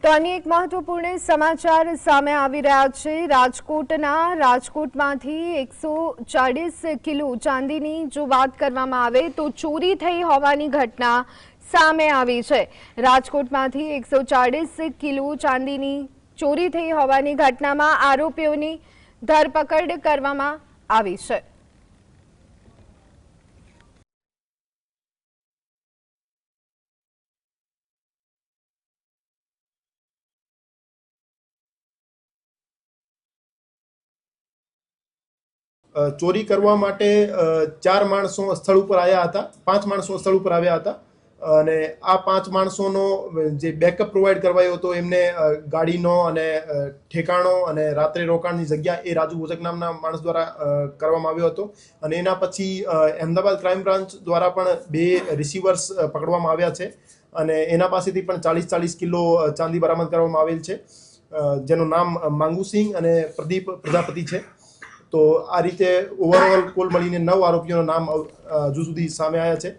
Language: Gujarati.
તો અન્ય એક મહત્વપૂર્ણ સમાચાર સામે આવી રહ્યા છે। રાજકોટમાંથી 140 કિલો ચાંદીની જો વાત કરવામાં આવે તો ચોરી થઈ હોવાની ઘટના સામે આવી છે। રાજકોટમાંથી 140 કિલો ચાંદીની ચોરી થઈ હોવાની ઘટનામાં આરોપીઓની ધરપકડ કરવામાં આવી છે। ચોરી કરવા માટે 4 માણસો સ્થળ ઉપર આવ્યા હતા, 5 માણસો સ્થળ ઉપર આવ્યા હતા અને આ 5 માણસોનો જે બેકઅપ પ્રોવાઈડ કરવાયો હતો એમને ગાડીનો અને ઠેકાણો અને રાત્રે રોકાણની જગ્યા એ રાજુ ભોજક નામના માણસ દ્વારા કરવામાં આવ્યો હતો અને એના પછી અમદાવાદ ક્રાઇમ બ્રાન્ચ દ્વારા પણ 2 રિસીવર્સ પકડવામાં આવ્યા છે અને એના પાસેથી પણ 40 કિલો ચાંદી બરામદ કરવામાં આવેલ છે, જેનું નામ માંગુસિંહ અને પ્રદીપ પ્રજાપતિ છે। તો આ રીતે ઓવરઓલ કુલ મળીને 9 આરોપીઓના નામ હજુ સુધી સામે આવ્યા છે।